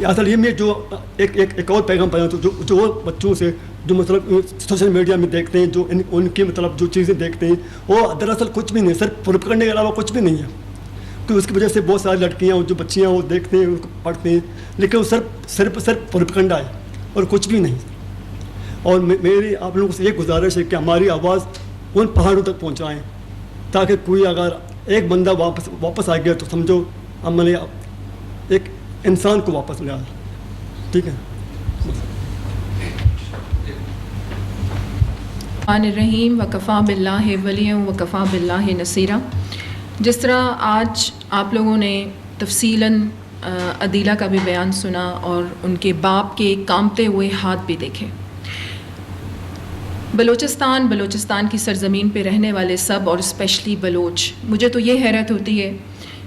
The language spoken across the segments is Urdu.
اصل یہ میں جو ایک اور پیغام پایا تو جو بچوں سے جو مطلب سوشل میڈیا میں دیکھتے ہیں، جو ان کی مطلب جو چیزیں دیکھتے ہیں وہ دراصل کچھ بھی نہیں، صرف پروپ کرنے کے علاوہ کچھ بھی نہیں ہے. کہ اس کی وجہ سے بہت ساری لڑکیاں جو بچیاں وہ دیکھتے ہیں، پڑھتے ہیں، لیکن وہ صرف پروپیگنڈا ہے اور کچھ بھی نہیں. اور میری آپ لوگوں سے یہ گزارش ہے کہ ہماری آواز ان پہاڑوں تک پہنچائیں، تاکہ کوئی اگر ایک بندہ واپس آ گیا تو سمجھو ہم نے ایک انسان کو واپس لے آیا. ٹھیک ہے. الرحمن الرحیم وکفا باللہ ولیٰ وکفا باللہ نصیرا. جس طرح آج آپ لوگوں نے تفصیلاً عدیلہ کا بھی بیان سنا اور ان کے باپ کے کانپتے ہوئے ہاتھ بھی دیکھے. بلوچستان کی سرزمین پہ رہنے والے سب اور اسپیشلی بلوچ، مجھے تو یہ حیرت ہوتی ہے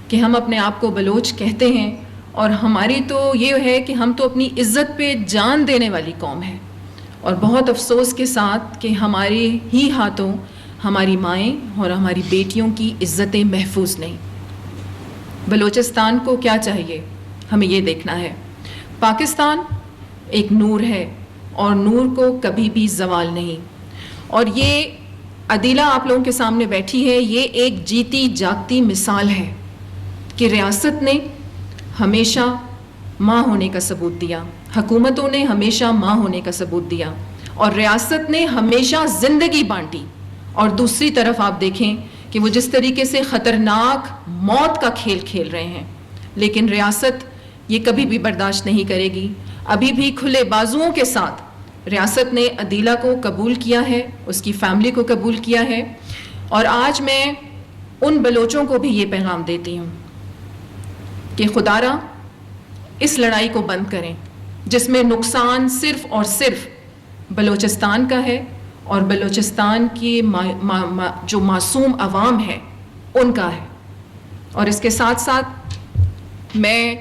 کہ ہم اپنے آپ کو بلوچ کہتے ہیں اور ہماری تو یہ ہے کہ ہم تو اپنی عزت پہ جان دینے والی قوم ہے. اور بہت افسوس کے ساتھ کہ ہمارے ہی ہاتھوں ہماری مائیں اور ہماری بیٹیوں کی عزتیں محفوظ نہیں. بلوچستان کو کیا چاہیے؟ ہمیں یہ دیکھنا ہے. پاکستان ایک نور ہے اور نور کو کبھی بھی زوال نہیں. اور یہ عدیلہ آپ لوگوں کے سامنے بیٹھی ہے، یہ ایک جیتی جاگتی مثال ہے کہ ریاست نے ہمیشہ ماں ہونے کا ثبوت دیا، حکومتوں نے ہمیشہ ماں ہونے کا ثبوت دیا، اور ریاست نے ہمیشہ زندگی بانٹی. اور دوسری طرف آپ دیکھیں کہ وہ جس طریقے سے خطرناک موت کا کھیل کھیل رہے ہیں، لیکن ریاست یہ کبھی بھی برداشت نہیں کرے گی. ابھی بھی کھلے بازوؤں کے ساتھ ریاست نے عدیلہ کو قبول کیا ہے، اس کی فیملی کو قبول کیا ہے. اور آج میں ان بلوچوں کو بھی یہ پیغام دیتی ہوں کہ خدا را اس لڑائی کو بند کریں جس میں نقصان صرف اور صرف بلوچستان کا ہے اور بلوچستان کی جو معصوم عوام ہے ان کا ہے. اور اس کے ساتھ ساتھ میں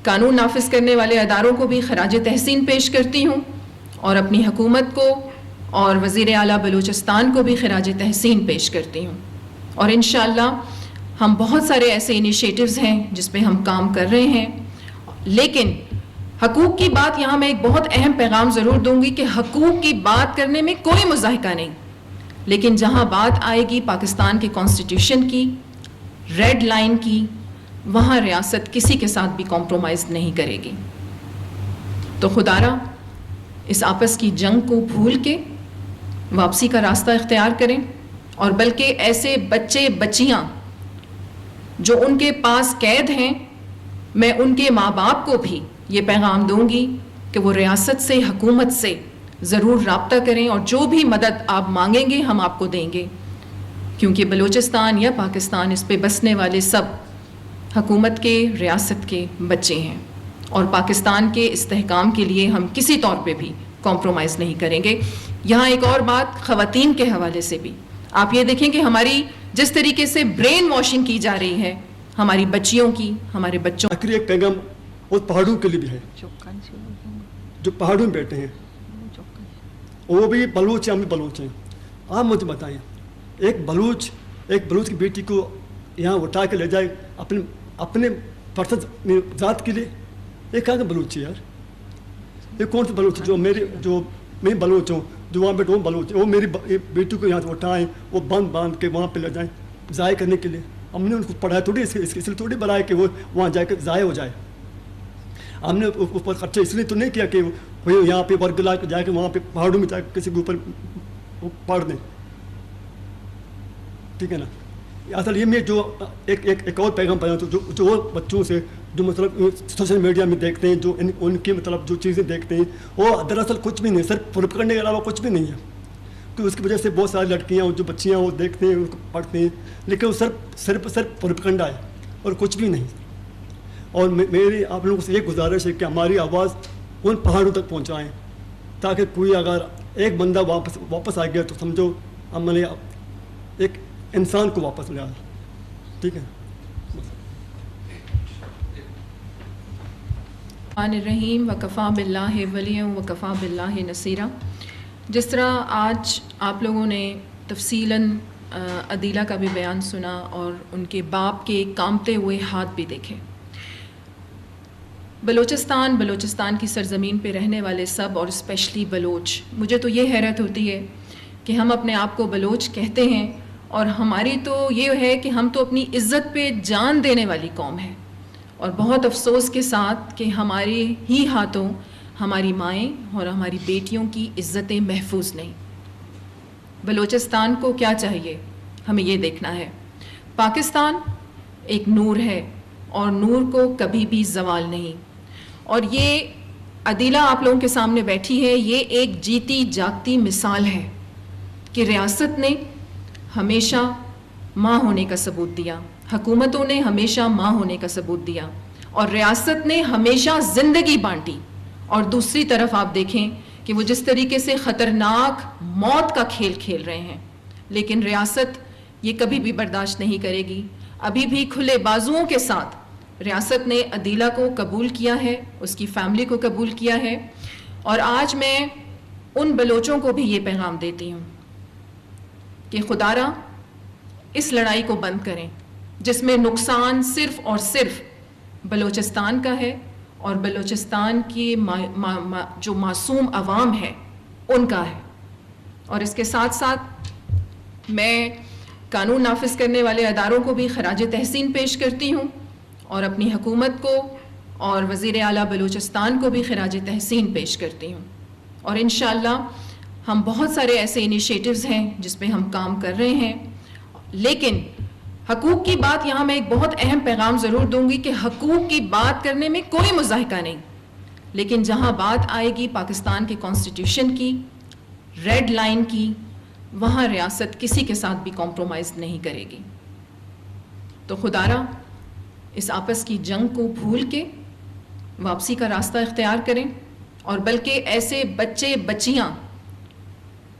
قانون نافذ کرنے والے اداروں کو بھی خراج تحسین پیش کرتی ہوں اور اپنی حکومت کو اور وزیر اعلیٰ بلوچستان کو بھی خراج تحسین پیش کرتی ہوں. اور انشاءاللہ ہم بہت سارے ایسے انیشیٹوز ہیں جس پہ ہم کام کر رہے ہیں. لیکن حقوق کی بات یہاں میں ایک بہت اہم پیغام ضرور دوں گی کہ حقوق کی بات کرنے میں کوئی مضاحکہ نہیں، لیکن جہاں بات آئے گی پاکستان کے کانسٹیٹیوشن کی، ریڈ لائن کی، وہاں ریاست کسی کے ساتھ بھی کمپرومائز نہیں کرے گی. تو خدا را اس آپس کی جنگ کو بھول کے واپسی کا راستہ اختیار کریں، اور بلکہ ایسے بچے بچیاں جو ان کے پاس قید ہیں، میں ان کے ماں باپ کو بھی یہ پیغام دوں گی کہ وہ ریاست سے، حکومت سے ضرور رابطہ کریں اور جو بھی مدد آپ مانگیں گے ہم آپ کو دیں گے، کیونکہ بلوچستان یا پاکستان اس پہ بسنے والے سب حکومت کے، ریاست کے بچے ہیں. اور پاکستان کے استحکام کے لیے ہم کسی طور پہ بھی کمپرومائز نہیں کریں گے. یہاں ایک اور بات خواتین کے حوالے سے بھی آپ یہ دیکھیں کہ ہماری جس طریقے سے برین واشنگ کی جا رہی ہے ہماری بچیوں کی، ہمارے بچوں. آخری ایک پیغام وہ پہاڑوں کے لیے بھی ہے جو پہاڑوں میں بیٹھے ہیں، وہ بھی بلوچ ہیں، ہم بھی بلوچ ہیں. آپ مجھے بتائیں ایک بلوچ کی بیٹی کو یہاں اٹھا کے لے جائے اپنے فرض ذات کے لیے، یہ کہاں کا بلوچ ہے یار؟ یہ کون سا بلوچ جو میں بلوچ ہوں، جو وہاں بیٹھے وہ بلوچ، وہ میری بیٹی کو یہاں سے اٹھائیں، وہ باندھ کے وہاں پہ لے جائیں ضائع کرنے کے لیے. ہم نے ان کو پڑھایا تھوڑی، اس لیے تھوڑی بنایا کہ وہ وہاں جا کے ضائع ہو جائے. ہم نے اوپر خرچہ اس لیے تو نہیں کیا کہ وہ یہاں پہ ورگ لا کے جا کے وہاں پہ پہاڑوں میں جا کے کسی کے اوپر پڑھ دیں. ٹھیک ہے نا. اصل یہ میں جو ایک اور پیغام پایا تو جو بچوں سے جو مطلب سوشل میڈیا میں دیکھتے ہیں، جو ان کی مطلب جو چیزیں دیکھتے ہیں وہ دراصل کچھ بھی نہیں، صرف پروپ کرنے کے علاوہ کچھ بھی نہیں ہے. کہ اس کی وجہ سے بہت ساری لڑکیاں جو بچیاں وہ دیکھتے ہیں، پڑھتے ہیں، لیکن وہ صرف پروپیگنڈا ہے اور کچھ بھی نہیں. اور میری آپ لوگوں سے یہ گزارش ہے کہ ہماری آواز ان پہاڑوں تک پہنچائیں، تاکہ کوئی اگر ایک بندہ واپس آ گیا تو سمجھو ہم نے ایک انسان کو واپس لے آیا. ٹھیک ہے. الرحمن الرحیم وکفا باللہ ولیٰ وکفا باللہ نصیرا. جس طرح آج آپ لوگوں نے تفصیلاً عدیلہ کا بھی بیان سنا اور ان کے باپ کے کانپتے ہوئے ہاتھ بھی دیکھے. بلوچستان کی سرزمین پہ رہنے والے سب اور اسپیشلی بلوچ، مجھے تو یہ حیرت ہوتی ہے کہ ہم اپنے آپ کو بلوچ کہتے ہیں اور ہماری تو یہ ہے کہ ہم تو اپنی عزت پہ جان دینے والی قوم ہے، اور بہت افسوس کے ساتھ کہ ہمارے ہی ہاتھوں ہماری مائیں اور ہماری بیٹیوں کی عزتیں محفوظ نہیں۔ بلوچستان کو کیا چاہیے؟ ہمیں یہ دیکھنا ہے پاکستان ایک نور ہے اور نور کو کبھی بھی زوال نہیں، اور یہ عدیلہ آپ لوگوں کے سامنے بیٹھی ہے، یہ ایک جیتی جاگتی مثال ہے کہ ریاست نے ہمیشہ ماں ہونے کا ثبوت دیا، حکومتوں نے ہمیشہ ماں ہونے کا ثبوت دیا، اور ریاست نے ہمیشہ زندگی بانٹی۔ اور دوسری طرف آپ دیکھیں کہ وہ جس طریقے سے خطرناک موت کا کھیل کھیل رہے ہیں، لیکن ریاست یہ کبھی بھی برداشت نہیں کرے گی۔ ابھی بھی کھلے بازوؤں کے ساتھ ریاست نے عدیلہ کو قبول کیا ہے، اس کی فیملی کو قبول کیا ہے، اور آج میں ان بلوچوں کو بھی یہ پیغام دیتی ہوں کہ خدا را اس لڑائی کو بند کریں جس میں نقصان صرف اور صرف بلوچستان کا ہے اور بلوچستان کی جو معصوم عوام ہے ان کا ہے۔ اور اس کے ساتھ ساتھ میں قانون نافذ کرنے والے اداروں کو بھی خراج تحسین پیش کرتی ہوں، اور اپنی حکومت کو اور وزیر اعلیٰ بلوچستان کو بھی خراج تحسین پیش کرتی ہوں، اور انشاءاللہ ہم بہت سارے ایسے انیشیٹوز ہیں جس پہ ہم کام کر رہے ہیں۔ لیکن حقوق کی بات یہاں میں ایک بہت اہم پیغام ضرور دوں گی کہ حقوق کی بات کرنے میں کوئی مضاحکہ نہیں، لیکن جہاں بات آئے گی پاکستان کے کانسٹیٹیوشن کی، ریڈ لائن کی، وہاں ریاست کسی کے ساتھ بھی کمپرومائز نہیں کرے گی۔ تو خدا را اس آپس کی جنگ کو بھول کے واپسی کا راستہ اختیار کریں، اور بلکہ ایسے بچے بچیاں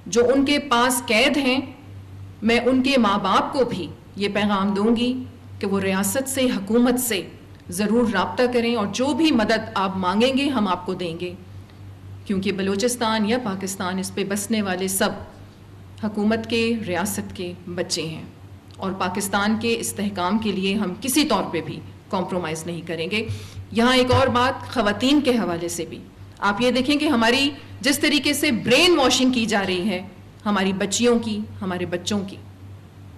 جو ان کے پاس قید ہیں، میں ان کے ماں باپ کو بھی یہ پیغام دوں گی کہ وہ ریاست سے، حکومت سے ضرور رابطہ کریں، اور جو بھی مدد آپ مانگیں گے ہم آپ کو دیں گے، کیونکہ بلوچستان یا پاکستان اس پہ بسنے والے سب حکومت کے، ریاست کے بچے ہیں، اور پاکستان کے استحکام کے لیے ہم کسی طور پہ بھی کمپرومائز نہیں کریں گے۔ یہاں ایک اور بات خواتین کے حوالے سے بھی آپ یہ دیکھیں کہ ہماری جس طریقے سے برین واشنگ کی جا رہی ہے ہماری بچیوں کی، ہمارے بچوں کی،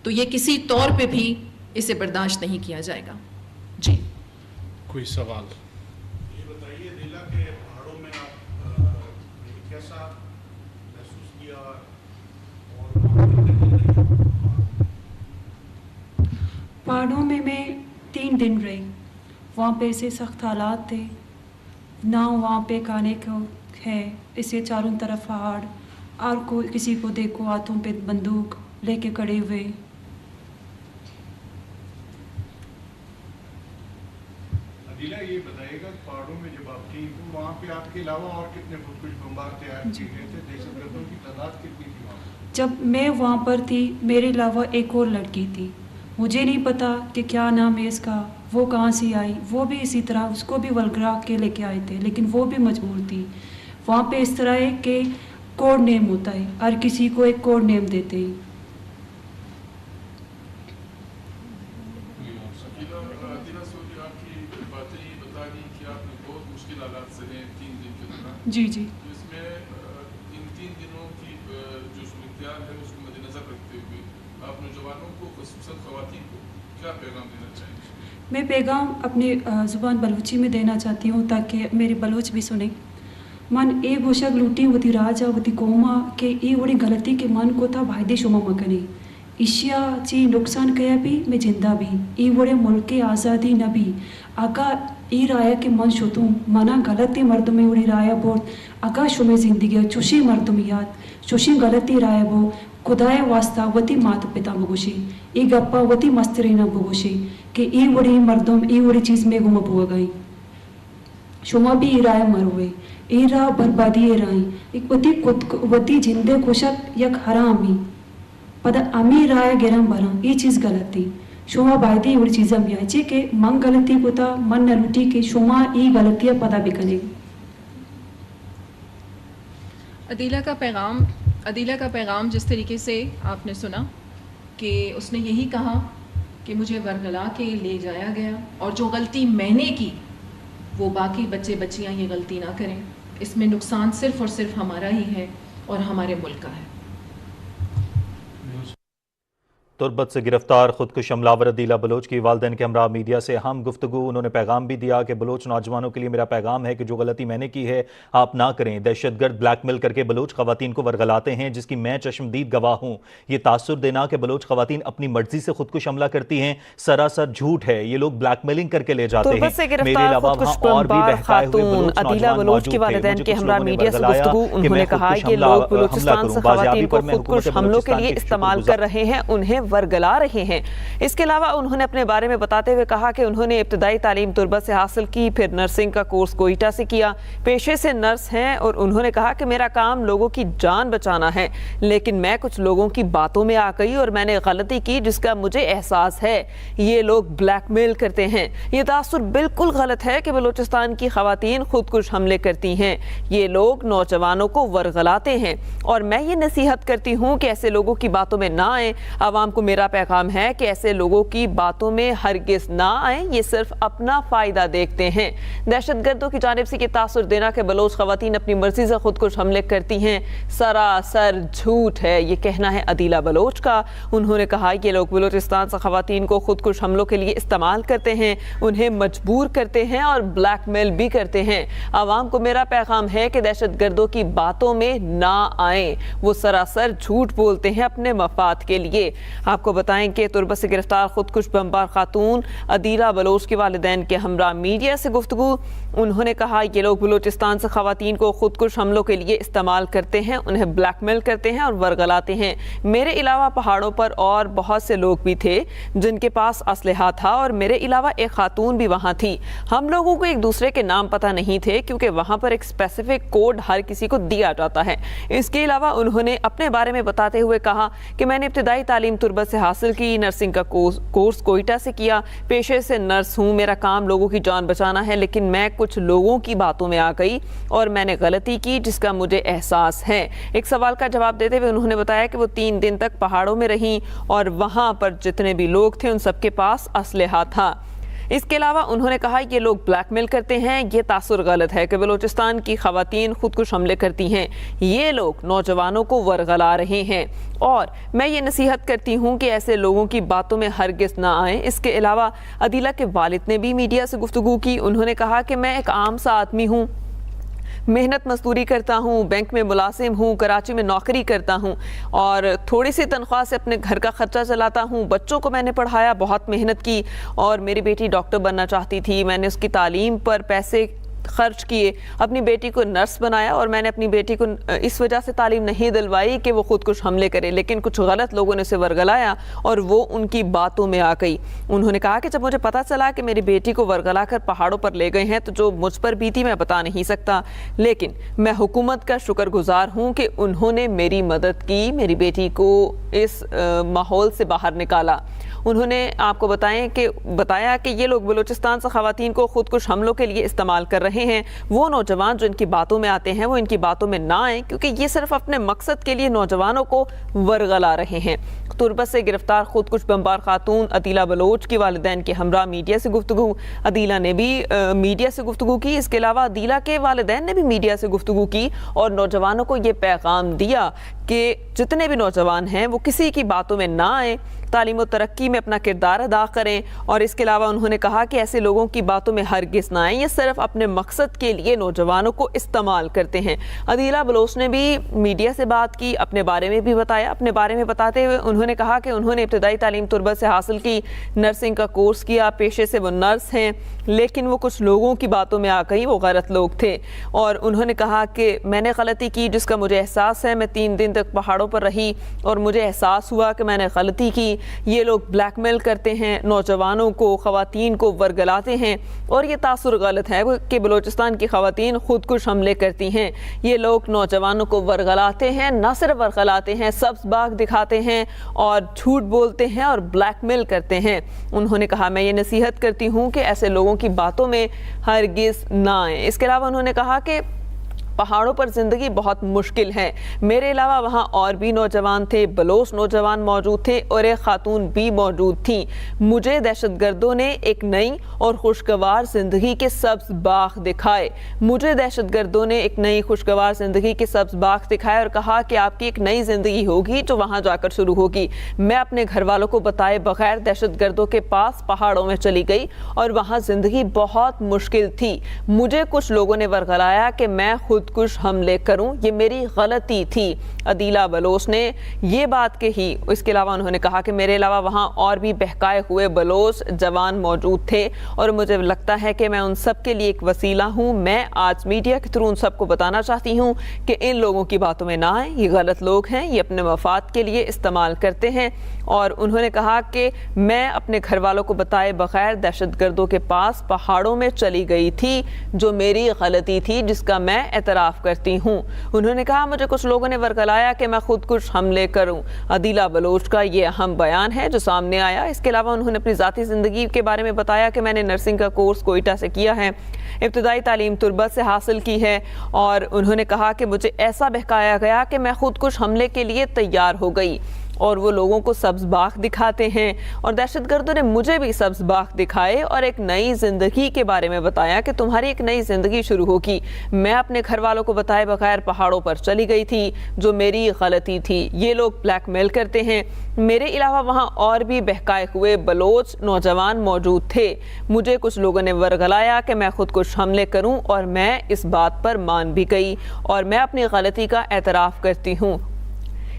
تو یہ کسی طور پہ بھی اسے برداشت نہیں کیا جائے گا۔ جی کوئی سوال؟ یہ بتائیے ضلع کے پہاڑوں میں آپ کیسا محسوس کیا، اور پہاڑوں میں 3 دن رہی، وہاں پہ ایسے سخت حالات تھے، نہ وہاں پہ کھانے کو ہے، اسے چاروں طرف پہاڑ، اور کوئی کسی کو دیکھو ہاتھوں پہ بندوق لے کے کھڑے ہوئے۔ عدیلہ یہ بتائیے گا پہاڑوں میں جب آپ تھی تو وہاں پہ آپ کے علاوہ اور کتنے کچھ بمبار تیار کیے گئے تھے؟ دہشت گردوں کی تعداد کتنی تھی وہاں پہ؟ جب میں وہاں پر تھی میرے علاوہ ایک اور لڑکی تھی، مجھے نہیں پتا کہ کیا نام ہے اس کا، وہ کہاں سے آئی، وہ بھی اسی طرح اس کو بھی ولگرا کے لے کے آئے تھے، لیکن وہ بھی مجبور تھی۔ وہاں پہ اس طرح ہے کہ کوڈ نیم ہوتا ہے، ہر کسی کو ایک کوڈ نیم دیتے ہیں۔ جی جی، اس میں ان 3 دنوں کی جو صورتحال ہے اس کو مد نظر رکھتے ہوئے آپ نوجوانوں کو، خصوصاً خواتین کو کیا پیغام دینا چاہیں گے؟ میں پیغام اپنی زبان بلوچی میں دینا چاہتی ہوں تاکہ میرے بلوچ بھی سنیں۔ من اے گوشک لوٹی ہوتی راجا ہوتی قوما کہ ای وڑی غلطی کے من کو تھا بھائی شما مکنی اشیا چی نقصان کیا بھی میں زندہ بھی ای وڑے ملک آزادی نبی اگا ای رایا کے من شتوں منا غلطی مردمی وڑی رایا بورد اگا شمی زندگی چوشی مردمیات چوشی غلطی رایا بو خدای واسطہ وتی مات پتا بگوشی ای گپا وتی مسترینا بگوشی کہ ای وڑی مردم ای وڑی چیز میں گم بو گئی شما بھی ای رایا مروے ای را بربادی رائیں ایک وتی جندے کوشک یک حرامی پدا امی رایا گرم برام یہ چیز غلطی شما بائدی وڑی چیزاں بھی آئی کہ من غلطی کو تا من نہ لوٹی کہ شما ای غلطیاں پدا بھی کنے۔ عدیلہ کا پیغام جس طریقے سے آپ نے سنا کہ اس نے یہی کہا کہ مجھے ورغلا کے لے جایا گیا، اور جو غلطی میں نے کی وہ باقی بچے بچیاں یہ غلطی نہ کریں. اس میں نقصان صرف اور صرف ہمارا ہی ہے اور ہمارے ملک کا ہے. تربت سے گرفتار خودکش حملہ آور عدیلہ بلوچ کی والدین کے ہمراہ میڈیا سے اہم گفتگو. انہوں نے پیغام بھی دیا کہ بلوچ نوجوانوں کے لیے میرا پیغام ہے کہ جو غلطی میں نے کی ہے آپ نہ کریں. دہشت گرد بلیک میل کر کے بلوچ خواتین کو ورغلاتے ہیں جس کی میں چشمدید گواہ ہوں. یہ تاثر دینا کہ بلوچ خواتین اپنی مرضی سے خودکش حملہ کرتی ہیں سراسر جھوٹ ہے. یہ لوگ بلیک میلنگ کر کے لے جاتے ہیں. تربت سے گرفتار خودکش بمبار خاتون عدیلہ بلوچ کی والدین کے ہمراہ میڈیا سے گفتگو. انہوں نے کہا یہ لوگ بلوچستان سے خواتین کو خودکش حملوں کے لیے استعمال کر رہے ہیں, انہیں ورگلا رہے ہیں. اس کے علاوہ انہوں نے اپنے بارے میں بتاتے ہوئے کہا کہ انہوں نے ابتدائی تعلیم تربت سے حاصل کی, پھر نرسنگ کا کورس کوئٹہ سے کیا, پیشے سے نرس ہیں, اور انہوں نے کہا کہ میرا کام لوگوں کی جان بچانا ہے, لیکن میں کچھ لوگوں کی باتوں میں آ گئی اور میں نے غلطی کی جس کا مجھے احساس ہے. یہ لوگ بلیک میل کرتے ہیں. یہ تاثر بالکل غلط ہے کہ بلوچستان کی خواتین خودکش حملے کرتی ہیں. یہ لوگ نوجوانوں کو ورغلاتے ہیں اور میں یہ نصیحت کرتی ہوں کہ ایسے لوگوں کی باتوں میں نہ آئیں. عوام کو میرا پیغام ہے کہ ایسے لوگوں کی باتوں میں ہرگز نہ آئیں, یہ صرف اپنا فائدہ دیکھتے ہیں. دہشت گردوں کی جانب سے یہ تاثر دینا کہ بلوچ خواتین اپنی مرضی سے خودکش حملے کرتی ہیں سراسر جھوٹ ہے, یہ کہنا ہے عدیلہ بلوچ کا. انہوں نے کہا یہ لوگ بلوچستان سے خواتین کو خودکش حملوں کے لیے استعمال کرتے ہیں, انہیں مجبور کرتے ہیں اور بلیک میل بھی کرتے ہیں. عوام کو میرا پیغام ہے کہ دہشت گردوں کی باتوں میں نہ آئیں, وہ سراسر جھوٹ بولتے ہیں اپنے مفاد کے لیے. آپ کو بتائیں کہ تربت سے گرفتار خودکش بمبار خاتون عدیلہ بلوچ کے والدین کے ہمراہ میڈیا سے گفتگو. انہوں نے کہا یہ لوگ بلوچستان سے خواتین کو خودکش حملوں کے لیے استعمال کرتے ہیں, انہیں بلیک میل کرتے ہیں اور ورغلاتے ہیں. میرے علاوہ پہاڑوں پر اور بہت سے لوگ بھی تھے جن کے پاس اسلحہ تھا, اور میرے علاوہ ایک خاتون بھی وہاں تھی. ہم لوگوں کو ایک دوسرے کے نام پتہ نہیں تھے کیونکہ وہاں پر ایک اسپیسیفک کوڈ ہر کسی کو دیا جاتا ہے. اس کے علاوہ انہوں نے اپنے بارے میں بتاتے ہوئے کہا کہ میں نے ابتدائی تعلیم تربت سے حاصل کی, نرسنگ کا کورس کوئٹہ سے کیا, پیشے سے نرس ہوں, میرا کام لوگوں کی جان بچانا ہے, لیکن میں کچھ لوگوں کی باتوں میں آ گئی اور میں نے غلطی کی جس کا مجھے احساس ہے. ایک سوال کا جواب دیتے ہوئے انہوں نے بتایا کہ وہ 3 دن تک پہاڑوں میں رہیں اور وہاں پر جتنے بھی لوگ تھے ان سب کے پاس اسلحہ تھا. اس کے علاوہ انہوں نے کہا یہ لوگ بلیک میل کرتے ہیں. یہ تاثر غلط ہے کہ بلوچستان کی خواتین خودکش حملے کرتی ہیں. یہ لوگ نوجوانوں کو ورغلا رہے ہیں اور میں یہ نصیحت کرتی ہوں کہ ایسے لوگوں کی باتوں میں ہرگز نہ آئیں. اس کے علاوہ عدیلہ کے والد نے بھی میڈیا سے گفتگو کی. انہوں نے کہا کہ میں ایک عام سا آدمی ہوں, محنت مزدوری کرتا ہوں, بینک میں ملازم ہوں, کراچی میں نوکری کرتا ہوں اور تھوڑی سی تنخواہ سے اپنے گھر کا خرچہ چلاتا ہوں. بچوں کو میں نے پڑھایا, بہت محنت کی, اور میری بیٹی ڈاکٹر بننا چاہتی تھی. میں نے اس کی تعلیم پر پیسے خرچ کیے, اپنی بیٹی کو نرس بنایا, اور میں نے اپنی بیٹی کو اس وجہ سے تعلیم نہیں دلوائی کہ وہ خودکش حملے کرے, لیکن کچھ غلط لوگوں نے اسے ورگلایا اور وہ ان کی باتوں میں آ گئی. انہوں نے کہا کہ جب مجھے پتہ چلا کہ میری بیٹی کو ورگلا کر پہاڑوں پر لے گئے ہیں تو جو مجھ پر بیتی میں بتا نہیں سکتا, لیکن میں حکومت کا شکر گزار ہوں کہ انہوں نے میری مدد کی, میری بیٹی کو اس ماحول سے باہر نکالا. انہوں نے آپ کو بتایا کہ یہ لوگ بلوچستان سے خواتین کو خودکش حملوں کے لیے استعمال کر رہے ہیں. وہ نوجوان جو ان کی باتوں میں آتے ہیں وہ ان کی باتوں میں نہ آئیں کیونکہ یہ صرف اپنے مقصد کے لیے نوجوانوں کو ورغلا رہے ہیں. تربت سے گرفتار خودکش بمبار خاتون عدیلہ بلوچ کی والدین کے ہمراہ میڈیا سے گفتگو. عدیلہ نے بھی میڈیا سے گفتگو کی. اس کے علاوہ عدیلہ کے والدین نے بھی میڈیا سے گفتگو کی اور نوجوانوں کو یہ پیغام دیا کہ جتنے بھی نوجوان ہیں وہ کسی کی باتوں میں نہ آئیں, تعلیم و ترقی میں اپنا کردار ادا کریں. اور اس کے علاوہ انہوں نے کہا کہ ایسے لوگوں کی باتوں میں ہرگز نہ آئیں, یہ صرف اپنے مقصد کے لیے نوجوانوں کو استعمال کرتے ہیں. عدیلہ بلوچ نے بھی میڈیا سے بات کی, اپنے بارے میں بھی بتایا. اپنے بارے میں بتاتے ہوئے انہوں نے کہا کہ انہوں نے ابتدائی تعلیم تربت سے حاصل کی, نرسنگ کا کورس کیا, پیشے سے وہ نرس ہیں, لیکن وہ کچھ لوگوں کی باتوں میں آ گئی, وہ غلط لوگ تھے. اور انہوں نے کہا کہ میں نے غلطی کی جس کا مجھے احساس ہے. میں 3 دن تک پہاڑوں پر رہی اور مجھے احساس ہوا کہ میں نے غلطی کی. یہ لوگ بلیک میل کرتے ہیں, نوجوانوں کو, خواتین کو ورگلاتے ہیں, اور یہ تاثر غلط ہے کہ بلوچستان کی خواتین خودکش حملے کرتی ہیں. یہ لوگ نوجوانوں کو ورگلاتے ہیں, نہ صرف ورگلاتے ہیں, سبز باغ دکھاتے ہیں اور جھوٹ بولتے ہیں اور بلیک میل کرتے ہیں. انہوں نے کہا میں یہ نصیحت کرتی ہوں کہ ایسے لوگوں کی باتوں میں ہرگز نہ آئیں. اس کے علاوہ انہوں نے کہا کہ پہاڑوں پر زندگی بہت مشکل ہے. میرے علاوہ وہاں اور بھی نوجوان تھے, بلوچ نوجوان موجود تھے اور ایک خاتون بھی موجود تھیں. مجھے دہشت گردوں نے ایک نئی اور خوشگوار زندگی کے سبز باغ دکھائے. مجھے دہشت گردوں نے ایک نئی خوشگوار زندگی کے سبز باغ دکھائے اور کہا کہ آپ کی ایک نئی زندگی ہوگی جو وہاں جا کر شروع ہوگی. میں اپنے گھر والوں کو بتائے بغیر دہشت گردوں کے پاس پہاڑوں میں چلی گئی اور وہاں زندگی بہت مشکل تھی. مجھے کچھ لوگوں نے ورغلایا کہ میں خودکش حملے کروں, یہ میری غلطی تھی. عدیلہ بلوچ نے یہ بات کہی. اس کے علاوہ انہوں نے کہا کہ میرے علاوہ وہاں اور بھی بہکائے ہوئے بلوچ جوان موجود تھے اور مجھے لگتا ہے کہ میں ان سب کے لیے ایک وسیلہ ہوں. میں آج میڈیا کے تھرو ان سب کو بتانا چاہتی ہوں کہ ان لوگوں کی باتوں میں نہ آئیں, یہ غلط لوگ ہیں, یہ اپنے مفاد کے لیے استعمال کرتے ہیں. اور انہوں نے کہا کہ میں اپنے گھر والوں کو بتائے بغیر دہشت گردوں کے پاس پہاڑوں میں چلی گئی تھی جو میری غلطی تھی جس کا میں اعتراف کرتی ہوں. انہوں نے کہا مجھے کچھ لوگوں نے ورغلایا کہ میں خودکش حملے کروں. عدیلہ بلوچ کا یہ اہم بیان ہے جو سامنے آیا. اس کے علاوہ انہوں نے اپنی ذاتی زندگی کے بارے میں بتایا کہ میں نے نرسنگ کا کورس کوئٹہ سے کیا ہے, ابتدائی تعلیم تربت سے حاصل کی ہے, اور انہوں نے کہا کہ مجھے ایسا بہکایا گیا کہ میں خودکش حملے کے لیے تیار ہو گئی. اور وہ لوگوں کو سبز باغ دکھاتے ہیں اور دہشت گردوں نے مجھے بھی سبز باغ دکھائے اور ایک نئی زندگی کے بارے میں بتایا کہ تمہاری ایک نئی زندگی شروع ہوگی. میں اپنے گھر والوں کو بتائے بغیر پہاڑوں پر چلی گئی تھی جو میری غلطی تھی. یہ لوگ بلیک میل کرتے ہیں. میرے علاوہ وہاں اور بھی بہکائے ہوئے بلوچ نوجوان موجود تھے. مجھے کچھ لوگوں نے ورغلایا کہ میں خودکش حملے کروں اور میں اس بات پر مان بھی گئی اور میں اپنی غلطی کا اعتراف کرتی ہوں.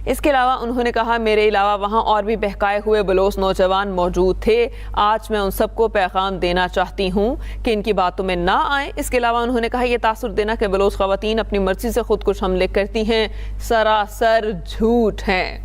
اس کے علاوہ انہوں نے کہا میرے علاوہ وہاں اور بھی بہکائے ہوئے بلوچ نوجوان موجود تھے. آج میں ان سب کو پیغام دینا چاہتی ہوں کہ ان کی باتوں میں نہ آئیں. اس کے علاوہ انہوں نے کہا یہ تاثر دینا کہ بلوچ خواتین اپنی مرضی سے خودکش حملے کرتی ہیں سراسر جھوٹ ہیں.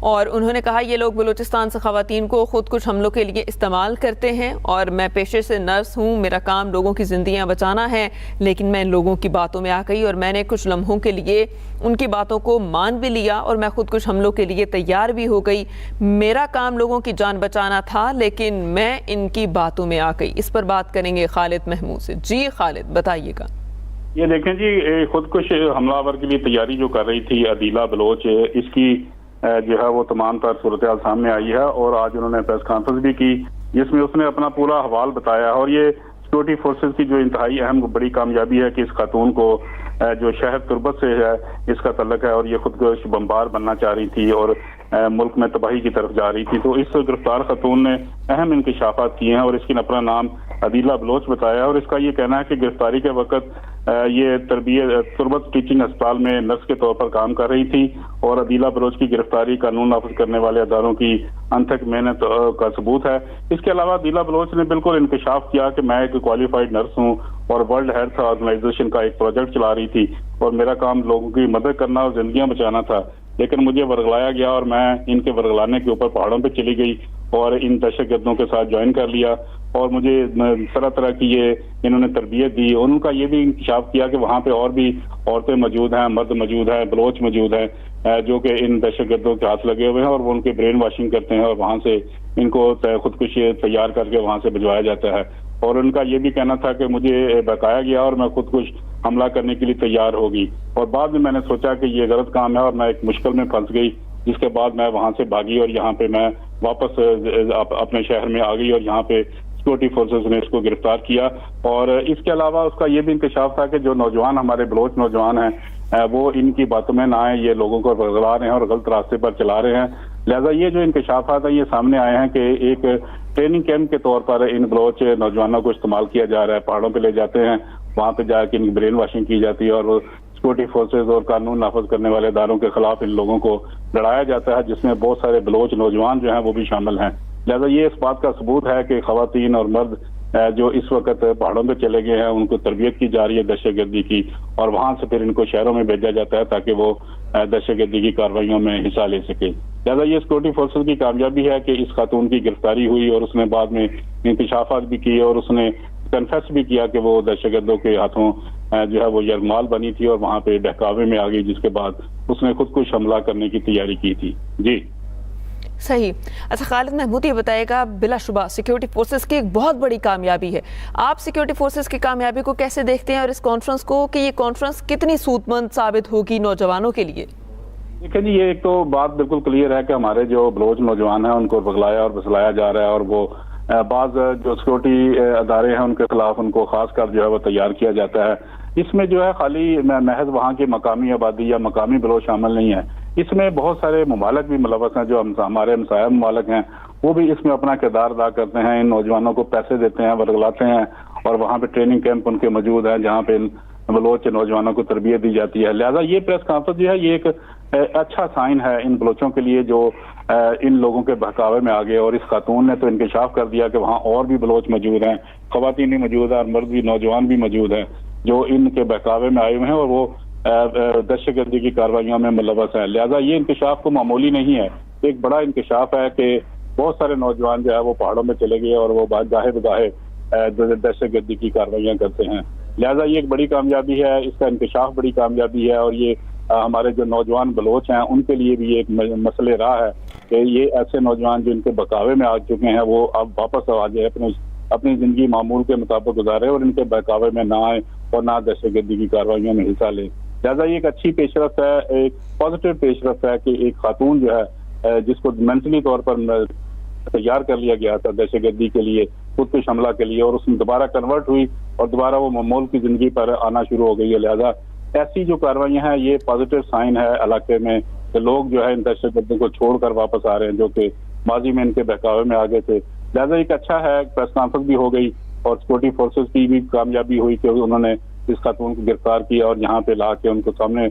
اور انہوں نے کہا یہ لوگ بلوچستان سے خواتین کو خودکش حملوں کے لیے استعمال کرتے ہیں اور میں پیشے سے نرس ہوں, میرا کام لوگوں کی زندگیاں بچانا ہے, لیکن میں ان لوگوں کی باتوں میں آ گئی اور میں نے کچھ لمحوں کے لیے ان کی باتوں کو مان بھی لیا اور میں خودکش حملوں کے لیے تیار بھی ہو گئی. میرا کام لوگوں کی جان بچانا تھا لیکن میں ان کی باتوں میں آ گئی. اس پر بات کریں گے خالد محمود سے. جی خالد بتائیے گا. یہ دیکھیں جی, خودکش حملہ آور کے لیے تیاری جو کر رہی تھی عدیلہ بلوچ, اس کی جو ہے وہ تمام تر صورتحال سامنے آئی ہے اور آج انہوں نے پریس کانفرنس بھی کی جس میں اس نے اپنا پورا حوال بتایا. اور یہ سیکورٹی فورسز کی جو انتہائی اہم بڑی کامیابی ہے کہ اس خاتون کو جو شہر تربت سے ہے اس کا تعلق ہے اور یہ خودکش بمبار بننا چاہ رہی تھی اور ملک میں تباہی کی طرف جا رہی تھی. تو اس گرفتار خاتون نے اہم انکشافات کیے ہیں اور اس کی اپنا نام عدیلہ بلوچ بتایا. اور اس کا یہ کہنا ہے کہ گرفتاری کے وقت یہ تربت ٹیچنگ ہسپتال میں نرس کے طور پر کام کر رہی تھی اور عدیلہ بلوچ کی گرفتاری قانون نافذ کرنے والے اداروں کی انتھک محنت کا ثبوت ہے. اس کے علاوہ عدیلہ بلوچ نے بالکل انکشاف کیا کہ میں ایک کوالیفائڈ نرس ہوں اور ورلڈ ہیلتھ آرگنائزیشن کا ایک پروجیکٹ چلا رہی تھی اور میرا کام لوگوں کی مدد کرنا اور زندگیاں بچانا تھا, لیکن مجھے ورغلایا گیا اور میں ان کے ورغلانے کے اوپر پہاڑوں پہ چلی گئی اور ان دہشت گردوں کے ساتھ جوائن کر لیا اور مجھے طرح طرح کی یہ انہوں نے تربیت دی. اور ان کا یہ بھی انکشاف کیا کہ وہاں پہ اور بھی عورتیں موجود ہیں, مرد موجود ہیں, بلوچ موجود ہیں جو کہ ان دہشت گردوں کے ہاتھ لگے ہوئے ہیں اور وہ ان کے برین واشنگ کرتے ہیں اور وہاں سے ان کو خودکشی تیار کر کے وہاں سے بھجوایا جاتا ہے. اور ان کا یہ بھی کہنا تھا کہ مجھے بتایا گیا اور میں خودکش حملہ کرنے کے لیے تیار ہوگی اور بعد میں نے سوچا کہ یہ غلط کام ہے اور میں ایک مشکل میں پھنس گئی, جس کے بعد میں وہاں سے بھاگی اور یہاں پہ میں واپس اپنے شہر میں آ گئی اور یہاں پہ سیکورٹی فورسز نے اس کو گرفتار کیا. اور اس کے علاوہ اس کا یہ بھی انکشاف تھا کہ جو نوجوان ہمارے بلوچ نوجوان ہیں وہ ان کی باتوں میں نہ آئیں, یہ لوگوں کو ورغلا رہے ہیں اور غلط راستے پر چلا رہے ہیں. لہذا یہ جو انکشافات ہیں یہ سامنے آئے ہیں کہ ایک ٹریننگ کیمپ کے طور پر ان بلوچ نوجوانوں کو استعمال کیا جا رہا ہے, پہاڑوں پہ لے جاتے ہیں, وہاں پہ جا کے ان کی برین واشنگ کی جاتی ہے اور سیکورٹی فورسز اور قانون نافذ کرنے والے اداروں کے خلاف ان لوگوں کو لڑایا جاتا ہے, جس میں بہت سارے بلوچ نوجوان جو ہیں وہ بھی شامل ہیں. لہذا یہ اس بات کا ثبوت ہے کہ خواتین اور مرد جو اس وقت پہاڑوں پہ چلے گئے ہیں ان کو تربیت کی جا رہی ہے دہشت گردی کی اور وہاں سے پھر ان کو شہروں میں بھیجا جاتا ہے تاکہ وہ دہشت گردی کی کارروائیوں میں حصہ لے سکے. لہذا یہ سیکورٹی فورسز کی کامیابی ہے کہ اس خاتون کی گرفتاری ہوئی اور اس نے بعد میں انکشافات بھی کیے اور اس نے کنفیس بھی کیا کہ وہ دہشت گردوں کے ہاتھوں جو ہے وہ یرغمال بنی تھی اور وہاں پہ بہکاوے میں آ گئی, جس کے بعد اس نے خودکش حملہ کرنے کی تیاری کی تھی. جی صحیح. اچھا خالد محمود یہ بتائے گا، بلا شبہ سیکیورٹی فورسز کی ایک بہت بڑی کامیابی ہے، آپ سیکیورٹی فورسز کی کامیابی کو کیسے دیکھتے ہیں اور اس کانفرنس کو کہ یہ کانفرنس کتنی سود مند ثابت ہوگی نوجوانوں کے لیے؟ دیکھیں جی، یہ ایک تو بات بالکل کلیئر ہے کہ ہمارے جو بلوچ نوجوان ہیں ان کو بغلایا اور بسلایا جا رہا ہے، اور وہ بعض جو سیکورٹی ادارے ہیں ان کے خلاف ان کو خاص کر جو ہے وہ تیار کیا جاتا ہے. اس میں جو ہے خالی محض وہاں کی مقامی آبادی یا مقامی بلوچ شامل نہیں ہے، اس میں بہت سارے ممالک بھی ملوث ہیں جو ہمارے ہمسایہ ممالک ہیں، وہ بھی اس میں اپنا کردار ادا کرتے ہیں. ان نوجوانوں کو پیسے دیتے ہیں، ورگلاتے ہیں، اور وہاں پہ ٹریننگ کیمپ ان کے موجود ہیں جہاں پہ بلوچ نوجوانوں کو تربیت دی جاتی ہے. لہٰذا یہ پریس کانفرنس جو ہے یہ ایک اچھا سائن ہے ان بلوچوں کے لیے جو ان لوگوں کے بہکاوے میں آگے. اور اس خاتون نے تو انکشاف کر دیا کہ وہاں اور بھی بلوچ موجود ہیں، خواتین بھی موجود ہیں اور مرد بھی، نوجوان بھی موجود ہیں جو ان کے بہکاوے میں آئے ہوئے ہیں اور وہ دہشت گردی کی کارروائیوں میں ملوث ہیں. لہٰذا یہ انکشاف کو معمولی نہیں ہے، ایک بڑا انکشاف ہے کہ بہت سارے نوجوان جو ہے وہ پہاڑوں میں چلے گئے اور وہ گاہے بگاہے دہشت گردی کی کارروائیاں کرتے ہیں. لہٰذا یہ ایک بڑی کامیابی ہے، اس کا انکشاف بڑی کامیابی ہے، اور یہ ہمارے جو نوجوان بلوچ ہیں ان کے لیے بھی ایک مسئلہ راہ ہے کہ یہ ایسے نوجوان جو ان کے بہکاوے میں آ چکے ہیں وہ اب واپس آ جائے، اپنی زندگی معمول کے مطابق گزارے اور ان کے بہکاوے میں نہ آئے اور نہ دہشت گردی کی کارروائیوں میں حصہ لیں. لہٰذا یہ ایک اچھی پیش رفت ہے، ایک پازیٹیو پیش رفت ہے کہ ایک خاتون جو ہے جس کو مینٹلی طور پر تیار کر لیا گیا تھا دہشت گردی کے لیے، خودکش حملہ کے لیے، اور اس میں دوبارہ کنورٹ ہوئی اور دوبارہ وہ معمول کی زندگی پر آنا شروع ہو گئی ہے. لہٰذا ایسی جو کارروائیاں ہیں یہ پازیٹیو سائن ہے علاقے میں کہ لوگ جو ہے ان دہشت گردوں کو چھوڑ کر واپس آ رہے ہیں جو کہ ماضی میں ان کے بہکاوے میں آگے تھے. لہٰذا ایک اچھا ہے، پریس کانفرنس بھی ہو گئی اور سیکورٹی فورسز کی بھی کامیابی ہوئی کہ انہوں نے اس خاتون کو گرفتار کیا اور یہاں پہ لا کے ان کو سامنے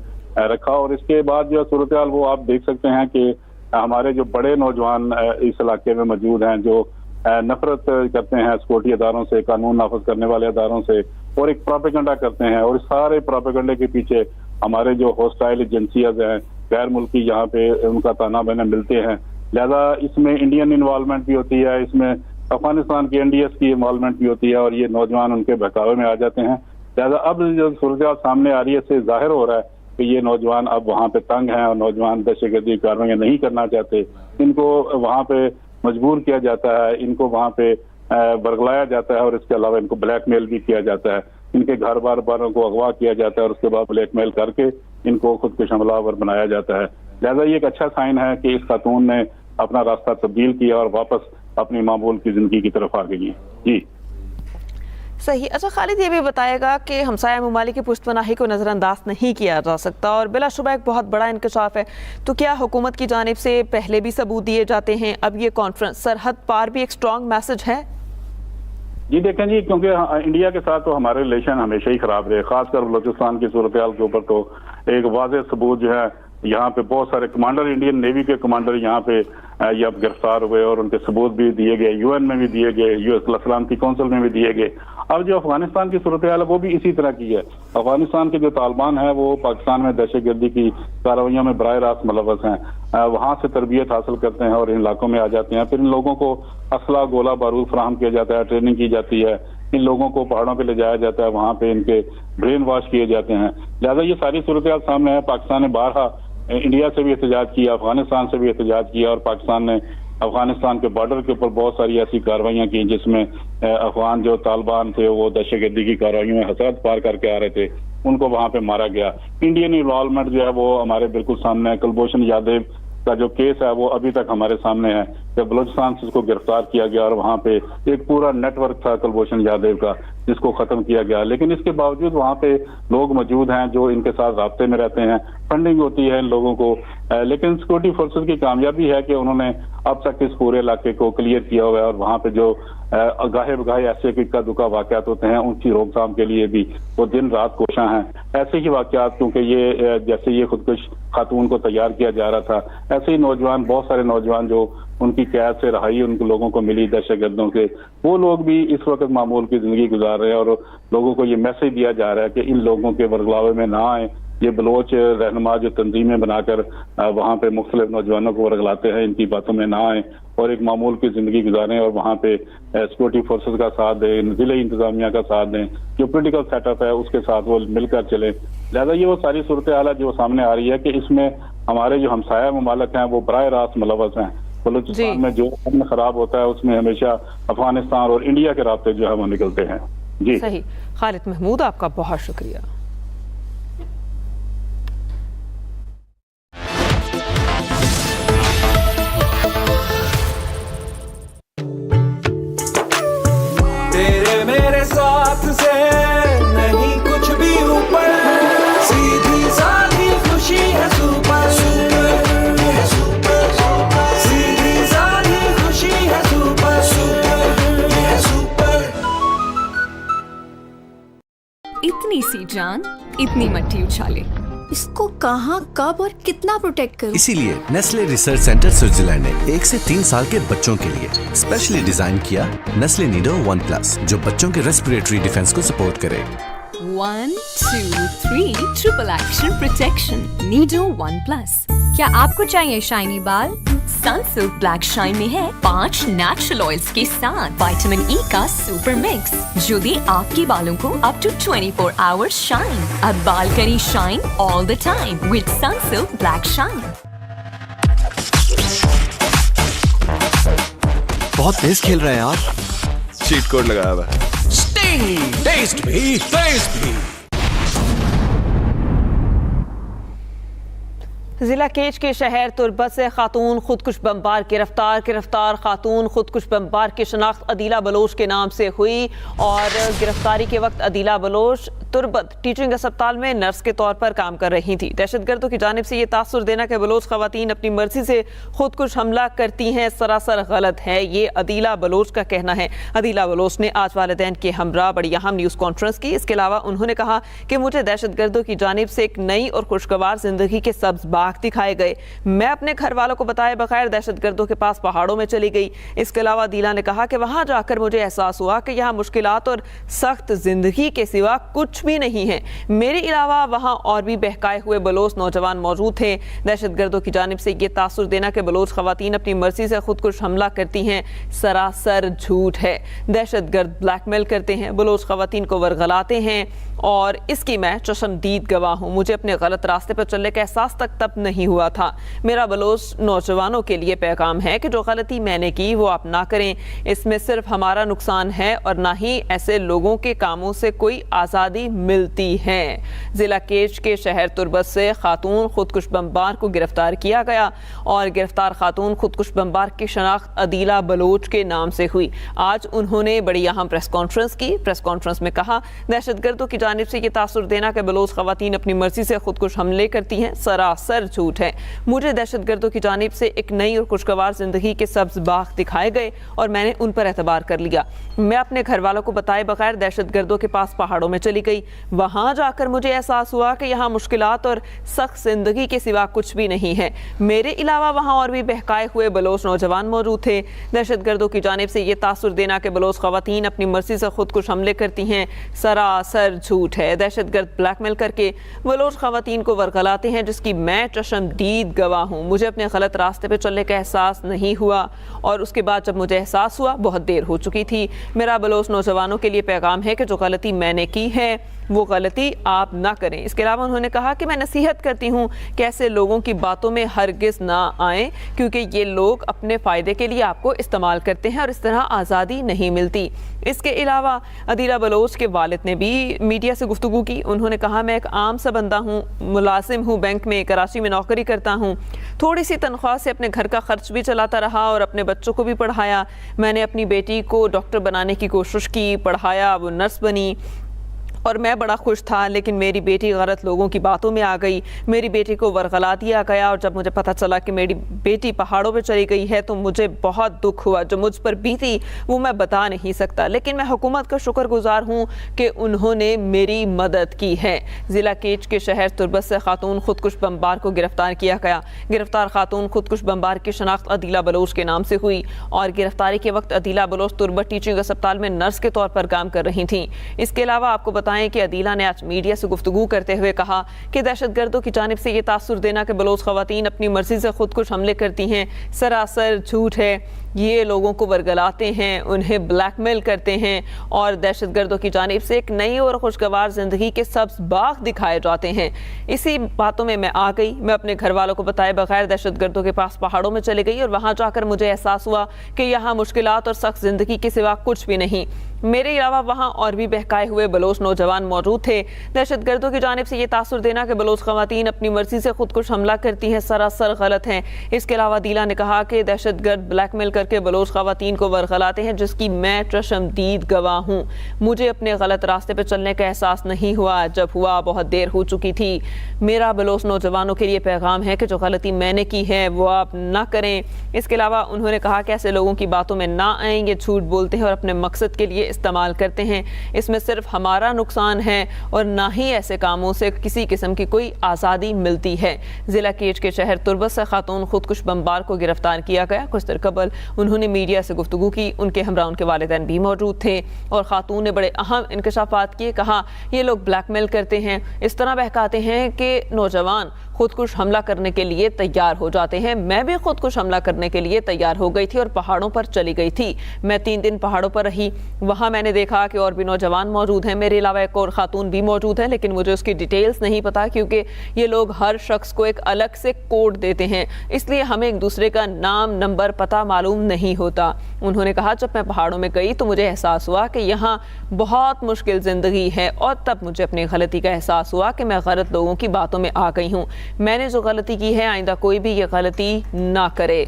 رکھا. اور اس کے بعد جو صورتحال وہ آپ دیکھ سکتے ہیں کہ ہمارے جو بڑے نوجوان اس علاقے میں موجود ہیں جو نفرت کرتے ہیں سیکورٹی اداروں سے، قانون نافذ کرنے والے اداروں سے، اور ایک پروپیگنڈا کرتے ہیں، اور اس سارے پروپیگنڈے کے پیچھے ہمارے جو ہوسٹائل ایجنسیاز ہیں غیر ملکی یہاں پہ ان کا تانا بانا ملتے ہیں. لہذا اس میں انڈین انوالومنٹ بھی ہوتی ہے، اس میں افغانستان کی NDS کی انوالومنٹ بھی ہوتی ہے، اور یہ نوجوان ان کے بہکاوے میں آ جاتے ہیں. لہذا اب جو صورتحال سامنے آ رہی ہے اس سے ظاہر ہو رہا ہے کہ یہ نوجوان اب وہاں پہ تنگ ہیں اور نوجوان دہشت گردی کارروائیاں نہیں کرنا چاہتے. ان کو وہاں پہ مجبور کیا جاتا ہے، ان کو وہاں پہ برگلایا جاتا ہے، اور اس کے علاوہ ان کو بلیک میل بھی کیا جاتا ہے. ان کے گھر باروں کو اغوا کیا جاتا ہے اور اس کے بعد بلیک میل کر کے ان کو خودکش حملہ آور بنایا جاتا ہے. لہذا یہ ایک اچھا سائن ہے کہ اس خاتون نے اپنا راستہ تبدیل کیا اور واپس اپنی معمول کی زندگی کی طرف آ گئی. جی صحیح. اچھا خالد یہ بھی بتائے گا کہ ہمسایہ ممالک کی پشت پناہی کو نظر انداز نہیں کیا جا سکتا اور بلا شبہ ایک بہت بڑا انکشاف ہے، تو کیا حکومت کی جانب سے پہلے بھی ثبوت دیے جاتے ہیں، اب یہ کانفرنس سرحد پار بھی ایک اسٹرانگ میسج ہے؟ جی دیکھیں جی، کیونکہ انڈیا کے ساتھ تو ہمارے ریلیشن ہمیشہ ہی خراب رہے، خاص کر بلوچستان کی صورتحال کے اوپر تو ایک واضح ثبوت جو ہے یہاں پہ بہت سارے کمانڈر، انڈین نیوی کے کمانڈر یہاں پہ یہ اب گرفتار ہوئے اور ان کے ثبوت بھی دیے گئے، UN میں بھی دیے گئے، US سلامتی کونسل میں بھی دیے گئے. اب جو افغانستان کی صورتحال ہے وہ بھی اسی طرح کی ہے. افغانستان کے جو طالبان ہیں وہ پاکستان میں دہشت گردی کی کارروائیوں میں براہ راست ملوث ہیں، وہاں سے تربیت حاصل کرتے ہیں اور ان علاقوں میں آ جاتے ہیں. پھر ان لوگوں کو اسلحہ، گولہ بارود فراہم کیا جاتا ہے، ٹریننگ کی جاتی ہے، ان لوگوں کو پہاڑوں پہ لے جایا جاتا ہے، وہاں پہ ان کے برین واش کیے جاتے ہیں. لہٰذا یہ ساری صورتحال سامنے ہے. پاکستان نے بارہا انڈیا سے بھی احتجاج کیا، افغانستان سے بھی احتجاج کیا، اور پاکستان نے افغانستان کے بارڈر کے اوپر بہت ساری ایسی کارروائیاں کی جس میں افغان جو طالبان تھے وہ دہشت گردی کی کارروائیوں میں حسرت پار کر کے آ رہے تھے، ان کو وہاں پہ مارا گیا. انڈین انوالومنٹ جو ہے وہ ہمارے بالکل سامنے ہے. کلبھوشن یادیو کا جو کیس ہے وہ ابھی تک ہمارے سامنے ہے کہ بلوچستان سے اس کو گرفتار کیا گیا اور وہاں پہ ایک پورا نیٹ ورک تھا کلبھوشن یادیو کا جس کو ختم کیا گیا. لیکن اس کے باوجود وہاں پہ لوگ موجود ہیں جو ان کے ساتھ رابطے میں رہتے ہیں، فنڈنگ ہوتی ہے ان لوگوں کو. لیکن سیکورٹی فورسز کی کامیابی ہے کہ انہوں نے اب تک اس پورے علاقے کو کلیئر کیا ہوا ہے، اور وہاں پہ جو گاہے بگاہے ایسے اکا دکا واقعات ہوتے ہیں ان کی روک تھام کے لیے بھی وہ دن رات کوشاں ہیں. ایسے ہی واقعات، کیونکہ یہ جیسے یہ خودکش خاتون کو تیار کیا جا رہا تھا، ایسے ہی نوجوان، بہت سارے نوجوان جو ان کی قید سے رہائی ان لوگوں کو ملی دہشت گردوں کے، وہ لوگ بھی اس وقت معمول کی زندگی گزار رہے ہیں، اور لوگوں کو یہ میسج دیا جا رہا ہے کہ ان لوگوں کے ورگلاوے میں نہ آئیں. یہ بلوچ رہنما جو تنظیمیں بنا کر وہاں پہ مختلف نوجوانوں کو ورگلاتے ہیں، ان کی باتوں میں نہ آئیں اور ایک معمول کی زندگی گزاریں اور وہاں پہ سیکورٹی فورسز کا ساتھ دیں، ضلعی انتظامیہ کا ساتھ دیں، جو پولیٹیکل سیٹ اپ ہے اس کے ساتھ وہ مل کر چلیں. لہٰذا یہ وہ ساری صورتحال ہے جو سامنے آ رہی ہے کہ اس میں ہمارے جو ہمسایہ ممالک ہیں وہ براہ راست ملوث ہیں. بلوچستان میں جو امن خراب ہوتا ہے اس میں ہمیشہ افغانستان اور انڈیا کے رابطے جو ہے وہ نکلتے ہیں. جی صحیح. خالد محمود آپ کا بہت شکریہ. تیرے میرے ساتھ سے نہیں کچھ بھی اوپر, سیدھی سادھی خوشی ہے سپر, سیدھی سادھی خوشی ہے سپر. اتنی سی جان اتنی مٹھی اچھالے, اس کو کہاں کب اور کتنا پروٹیکٹ کروں. اسی لیے نیسلے ریسرچ سینٹر سوئٹزرلینڈ نے 1 سے 3 سال کے بچوں کے لیے اسپیشلی ڈیزائن کیا نیسلے نیڈو 1+, جو بچوں کے ریسپریٹری ڈیفنس کو سپورٹ کرے. 1 2 3 ٹرپل ایکشن پروٹیکشن نیڈو 1+. کیا آپ کو چاہیے شائنی بال؟ سنسلک بلیک شائن میں ہے 5 نیچرل آئلز کے ساتھ وٹامن ای کا سپر مکس جو دے آپ کے بالوں کو اپ ٹو 24 آورز شائن. اب بال کری shine all the time with Sunsilk black shine. بہت تیز کھیل رہے ہیں آپ. چیٹ کوڈ لگایا ہوا ہے. اسٹنگ ٹیسٹ بھی فیس بھی. ضلع کیچ کے شہر تربت سے خاتون خودکش بمبار گرفتار خاتون خودکش بمبار کی شناخت عدیلہ بلوچ کے نام سے ہوئی اور گرفتاری کے وقت عدیلہ بلوچ تربت ٹیچنگ اسپتال میں نرس کے طور پر کام کر رہی تھی. دہشت گردوں کی جانب سے یہ تاثر دینا کہ بلوچ خواتین اپنی مرضی سے خودکش حملہ کرتی ہیں سراسر غلط ہے, یہ عدیلہ بلوچ کا کہنا ہے. عدیلہ بلوچ نے آج والدین کے ہمراہ بڑی اہم نیوز کانفرنس کی. اس کے علاوہ انہوں نے کہا کہ مجھے دہشت گردوں کی جانب سے ایک نئی اور خوشگوار زندگی کے سبز باغ دکھائے گئے. میں اپنے گھر والوں کو بتائے بغیر دہشت گردوں کے پاس پہاڑوں میں چلی گئی. اس کے علاوہ عدیلہ نے کہا کہ وہاں جا کر مجھے احساس ہوا کہ یہاں مشکلات اور سخت زندگی کے سوا کچھ بھی نہیں ہے. میرے علاوہ وہاں اور بھی بہکائے ہوئے بلوچ نوجوان موجود تھے. دہشت گردوں کی جانب سے یہ تاثر دینا کہ بلوچ خواتین اپنی مرضی سے خودکش حملہ کرتی ہیں سراسر جھوٹ ہے. دہشت گرد بلیک میل کرتے ہیں, بلوچ خواتین کو ورغلاتے ہیں اور اس کی میں چشمدید گواہ ہوں. مجھے اپنے غلط راستے پر چلنے کا احساس تک تب نہیں ہوا تھا. میرا بلوچ نوجوانوں کے لیے پیغام ہے کہ جو غلطی میں نے کی وہ آپ نہ کریں. اس میں صرف ہمارا نقصان ہے اور نہ ہی ایسے لوگوں کے کاموں سے کوئی آزادی ملتی ہے. ضلع کیچ کے شہر تربت سے خاتون خودکش بمبار کو گرفتار کیا گیا اور گرفتار خاتون خودکش بمبار کی شناخت عدیلہ بلوچ کے نام سے ہوئی. آج انہوں نے بڑی اہم پریس کانفرنس کی. پریس کانفرنس میں کہا دہشت گردوں کی جانب سے یہ تاثر دینا کہ بلوچ خواتین اپنی مرضی سے خودکش حملے کرتی ہیں سراسر جھوٹ ہے. مجھے دہشت گردوں کی جانب سے ایک نئی اور خوشگوار زندگی کے سبز باغ دکھائے گئے اور میں نے ان پر اعتبار کر لیا. میں اپنے گھر والوں کو بتائے بغیر دہشت گردوں کے پاس پہاڑوں میں چلی گئی. وہاں جا کر مجھے احساس ہوا کہ یہاں مشکلات اور سخت زندگی کے سوا کچھ بھی نہیں ہے. میرے علاوہ وہاں اور بھی بہکائے ہوئے بلوچ نوجوان موجود تھے. دہشت گردوں کی جانب سے یہ تاثر دینا کہ بلوچ خواتین اپنی مرضی سے خودکش حملے کرتی ہیں سراسر جھوٹ ہے. دہشت گرد بلیک میل کر کے بلوچ خواتین کو ورغلاتے ہیں جس کی میں چشمدید گواہ ہوں. مجھے اپنے غلط راستے پہ چلنے کا احساس نہیں ہوا اور اس کے بعد جب مجھے احساس ہوا بہت دیر ہو چکی تھی. میرا بلوچ نوجوانوں کے لیے پیغام ہے کہ جو غلطی میں نے کی ہے وہ غلطی آپ نہ کریں. اس کے علاوہ انہوں نے کہا کہ میں نصیحت کرتی ہوں کہ ایسے لوگوں کی باتوں میں ہرگز نہ آئیں کیونکہ یہ لوگ اپنے فائدے کے لیے آپ کو استعمال کرتے ہیں اور اس طرح آزادی نہیں ملتی. اس کے علاوہ عدیلہ بلوچ کے والد نے بھی میڈیا سے گفتگو کی. انہوں نے کہا میں ایک عام سا بندہ ہوں, ملازم ہوں, بینک میں کراچی میں نوکری کرتا ہوں. تھوڑی سی تنخواہ سے اپنے گھر کا خرچ بھی چلاتا رہا اور اپنے بچوں کو بھی پڑھایا. میں نے اپنی بیٹی کو ڈاکٹر بنانے کی کوشش کی, پڑھایا, وہ نرس بنی اور میں بڑا خوش تھا. لیکن میری بیٹی غلط لوگوں کی باتوں میں آ گئی. میری بیٹی کو ورغلا دیا گیا اور جب مجھے پتہ چلا کہ میری بیٹی پہاڑوں پہ چلی گئی ہے تو مجھے بہت دکھ ہوا. جو مجھ پر بیتی وہ میں بتا نہیں سکتا, لیکن میں حکومت کا شکر گزار ہوں کہ انہوں نے میری مدد کی ہے. ضلع کیچ کے شہر تربت سے خاتون خودکش بمبار کو گرفتار کیا گیا. گرفتار خاتون خودکش بمبار کی شناخت عدیلہ بلوچ کے نام سے ہوئی اور گرفتاری کے وقت عدیلہ بلوچ تربت ٹیچنگ اسپتال میں نرس کے طور پر کام کر رہی تھیں. اس کے علاوہ آپ کو بتائیں بتائیں کہ عدیلہ نے آج میڈیا سے گفتگو کرتے ہوئے کہا کہ دہشت گردوں کی جانب سے یہ تاثر دینا کہ بلوچ خواتین اپنی مرضی سے خود کش حملے کرتی ہیں سراسر جھوٹ ہے. یہ لوگوں کو ورگلاتے ہیں, انہیں بلیک میل کرتے ہیں اور دہشت گردوں کی جانب سے ایک نئی اور خوشگوار زندگی کے سبز باغ دکھائے جاتے ہیں. اسی باتوں میں آ گئی. میں اپنے گھر والوں کو بتائے بغیر دہشت گردوں کے پاس پہاڑوں میں چلی گئی اور وہاں جا کر مجھے احساس ہوا کہ یہاں مشکلات اور سخت زندگی کے سوا کچھ بھی نہیں. میرے علاوہ وہاں اور بھی بہکائے ہوئے بلوچ نوجوان موجود تھے. دہشت گردوں کی جانب سے یہ تاثر دینا کہ بلوچ خواتین اپنی مرضی سے خود کش حملہ کرتی ہیں سراسر غلط ہیں. اس کے علاوہ عدیلہ نے کہا کہ دہشت گرد بلیک میل کر کے بلوچ خواتین کو ورغلاتے ہیں جس کی میں چشمدید گواہ ہوں. مجھے اپنے غلط راستے پہ چلنے کا احساس نہیں ہوا, جب ہوا بہت دیر ہو چکی تھی. میرا بلوچ نوجوانوں کے لیے پیغام ہے کہ جو غلطی میں نے کی ہے وہ آپ نہ کریں. اس کے علاوہ انہوں نے کہا کہ ایسے لوگوں کی باتوں میں نہ آئیں, یہ جھوٹ بولتے ہیں اور اپنے مقصد کے لیے استعمال کرتے ہیں. اس میں صرف ہمارا نقصان ہے اور نہ ہی ایسے کاموں سے کسی قسم کی کوئی آزادی ملتی ہے. ضلع کیچ کے شہر تربت سے خاتون خودکش بمبار کو گرفتار کیا گیا. کچھ دیر قبل انہوں نے میڈیا سے گفتگو کی. ان کے ہمراہ ان کے والدین بھی موجود تھے اور خاتون نے بڑے اہم انکشافات کیے. کہا یہ لوگ بلیک میل کرتے ہیں, اس طرح بہکاتے ہیں کہ نوجوان خودکش حملہ کرنے کے لیے تیار ہو جاتے ہیں. میں بھی خودکش حملہ کرنے کے لیے تیار ہو گئی تھی اور پہاڑوں پر چلی گئی تھی. میں 3 دن پہاڑوں پر رہی. وہاں میں نے دیکھا کہ اور بھی نوجوان موجود ہیں. میرے علاوہ ایک اور خاتون بھی موجود ہے, لیکن مجھے اس کی ڈیٹیلز نہیں پتا کیونکہ یہ لوگ ہر شخص کو ایک الگ سے کوڈ دیتے ہیں, اس لیے ہمیں ایک دوسرے کا نام نمبر پتہ معلوم نہیں ہوتا. انہوں نے کہا جب میں پہاڑوں میں گئی تو مجھے احساس ہوا کہ یہاں بہت مشکل زندگی ہے اور تب مجھے اپنی غلطی کا احساس ہوا کہ میں غلط لوگوں کی باتوں میں آ گئی ہوں. میں نے جو غلطی کی ہے آئندہ کوئی بھی یہ غلطی نہ کرے.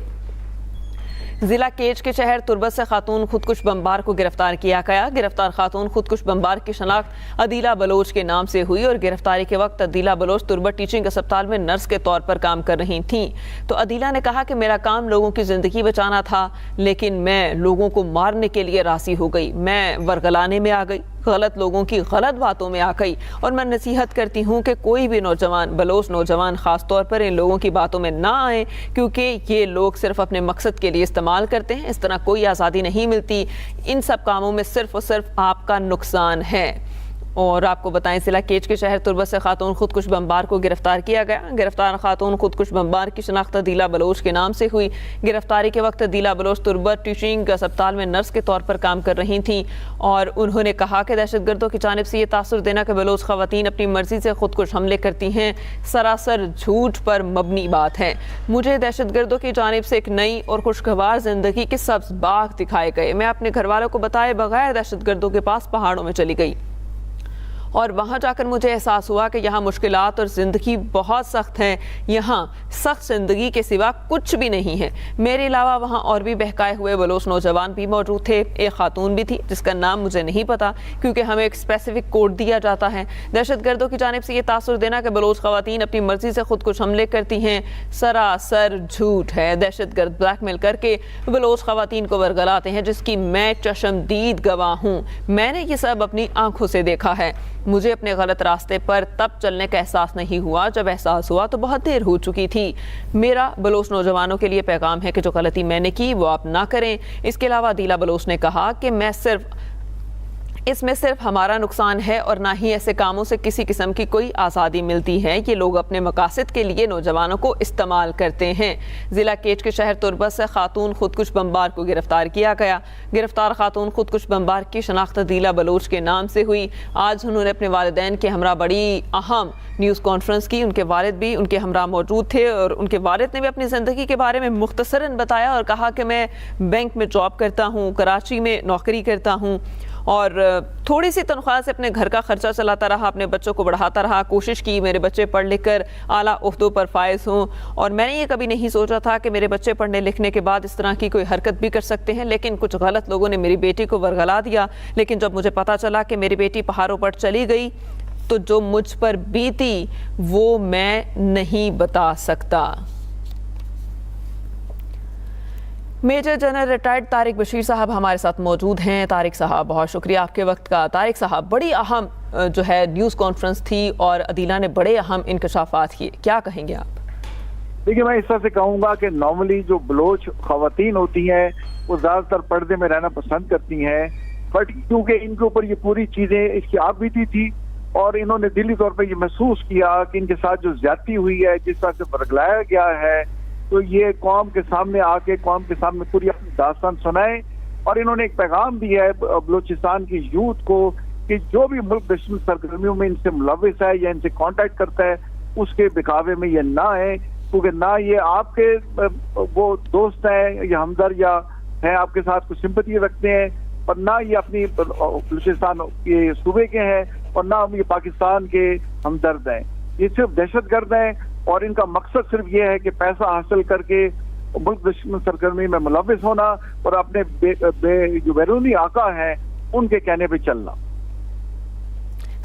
ضلع کیچ کے شہر تربت سے خاتون خودکش بمبار کو گرفتار کیا گیا. گرفتار خاتون خودکش بمبار کی شناخت عدیلہ بلوچ کے نام سے ہوئی اور گرفتاری کے وقت عدیلہ بلوچ تربت ٹیچنگ اسپتال میں نرس کے طور پر کام کر رہی تھیں. تو عدیلہ نے کہا کہ میرا کام لوگوں کی زندگی بچانا تھا, لیکن میں لوگوں کو مارنے کے لیے راضی ہو گئی. میں ورگلانے میں آ گئی, غلط لوگوں کی غلط باتوں میں آ گئی اور میں نصیحت کرتی ہوں کہ کوئی بھی نوجوان, بلوچ نوجوان خاص طور پر, ان لوگوں کی باتوں میں نہ آئیں کیونکہ یہ لوگ صرف اپنے مقصد کے لیے استعمال کرتے ہیں. اس طرح کوئی آزادی نہیں ملتی. ان سب کاموں میں صرف اور صرف آپ کا نقصان ہے. اور آپ کو بتائیں ضلع کیچ کے شہر تربت سے خاتون خودکش بمبار کو گرفتار کیا گیا. گرفتار خاتون خودکش بمبار کی شناخت عدیلہ بلوچ کے نام سے ہوئی. گرفتاری کے وقت عدیلہ بلوچ تربت ٹیچنگ اسپتال میں نرس کے طور پر کام کر رہی تھیں اور انہوں نے کہا کہ دہشت گردوں کی جانب سے یہ تاثر دینا کہ بلوچ خواتین اپنی مرضی سے خودکش حملے کرتی ہیں سراسر جھوٹ پر مبنی بات ہے. مجھے دہشت گردوں کی جانب سے ایک نئی اور خوشگوار زندگی کے سبز باغ دکھائے گئے. میں اپنے گھر والوں کو بتائے بغیر دہشت گردوں کے پاس پہاڑوں میں چلی گئی اور وہاں جا کر مجھے احساس ہوا کہ یہاں مشکلات اور زندگی بہت سخت ہیں. یہاں سخت زندگی کے سوا کچھ بھی نہیں ہے. میرے علاوہ وہاں اور بھی بہکائے ہوئے بلوچ نوجوان بھی موجود تھے. ایک خاتون بھی تھی جس کا نام مجھے نہیں پتا کیونکہ ہمیں ایک اسپیسیفک کوڈ دیا جاتا ہے. دہشت گردوں کی جانب سے یہ تاثر دینا کہ بلوچ خواتین اپنی مرضی سے خود کش حملے کرتی ہیں سراسر جھوٹ ہے. دہشت گرد بلیک میل کر کے بلوچ خواتین کو ورگلاتے ہیں جس کی میں چشمدید گواہ ہوں. میں نے یہ سب اپنی آنکھوں سے دیکھا ہے. مجھے اپنے غلط راستے پر تب چلنے کا احساس نہیں ہوا. جب احساس ہوا تو بہت دیر ہو چکی تھی. میرا بلوچ نوجوانوں کے لیے پیغام ہے کہ جو غلطی میں نے کی وہ آپ نہ کریں. اس کے علاوہ عدیلہ بلوچ نے کہا کہ اس میں صرف ہمارا نقصان ہے اور نہ ہی ایسے کاموں سے کسی قسم کی کوئی آزادی ملتی ہے. یہ لوگ اپنے مقاصد کے لیے نوجوانوں کو استعمال کرتے ہیں. ضلع کیچ کے شہر تربت سے خاتون خودکش بمبار کو گرفتار کیا گیا. گرفتار خاتون خودکش بمبار کی شناخت عدیلہ بلوچ کے نام سے ہوئی. آج انہوں نے اپنے والدین کے ہمراہ بڑی اہم نیوز کانفرنس کی. ان کے والد بھی ان کے ہمراہ موجود تھے اور ان کے والد نے بھی اپنی زندگی کے بارے میں مختصراً بتایا اور کہا کہ میں بینک میں جاب کرتا ہوں, کراچی میں نوکری کرتا ہوں اور تھوڑی سی تنخواہ سے اپنے گھر کا خرچہ چلاتا رہا, اپنے بچوں کو بڑھاتا رہا, کوشش کی میرے بچے پڑھ لکھ کر اعلیٰ عہدوں پر فائز ہوں. اور میں نے یہ کبھی نہیں سوچا تھا کہ میرے بچے پڑھنے لکھنے کے بعد اس طرح کی کوئی حرکت بھی کر سکتے ہیں, لیکن کچھ غلط لوگوں نے میری بیٹی کو ورگلا دیا. لیکن جب مجھے پتا چلا کہ میری بیٹی پہاڑوں پر چلی گئی تو جو مجھ پر بیتی وہ میں نہیں بتا سکتا. Major general retired Tariq Bashir صاحب ہمارے ساتھ موجود ہیں. طارق صاحب بہت شکریہ آپ کے وقت کا. طارق صاحب بڑی اہم جو ہے نیوز کانفرنس تھی اور عدیلہ نے بڑے اہم انکشافات کیے, کیا کہیں گے آپ؟ دیکھیے میں اس طرح سے کہوں گا کہ نارملی جو بلوچ خواتین ہوتی ہیں وہ زیادہ تر پردے میں رہنا پسند کرتی ہیں, بٹ کیونکہ ان کے اوپر یہ پوری چیزیں اس کی آپ بیتی تھی اور انہوں نے دلی طور پہ یہ محسوس کیا کہ ان کے ساتھ جو زیادتی ہوئی ہے، جس طرح سے برگلایا گیا ہے، تو یہ قوم کے سامنے آ کے قوم کے سامنے پوری اپنی داستان سنائیں. اور انہوں نے ایک پیغام دیا ہے بلوچستان کی یوتھ کو کہ جو بھی ملک دشمن سرگرمیوں میں ان سے ملوث ہے یا ان سے کانٹیکٹ کرتا ہے، اس کے بکاوے میں یہ نہ آئے، کیونکہ نہ یہ آپ کے وہ دوست ہیں یا ہمدرد یا ہیں آپ کے ساتھ کچھ سمپتی رکھتے ہیں، اور نہ یہ اپنی بلوچستان کے صوبے کے ہیں، اور نہ یہ پاکستان کے ہمدرد ہیں. یہ صرف دہشت گرد ہیں، اور ان کا مقصد صرف یہ ہے کہ پیسہ حاصل کر کے ملک دشمن سرگرمی میں ملوث ہونا اور اپنے جو بیرونی آقا ہیں ان کے کہنے پہ چلنا.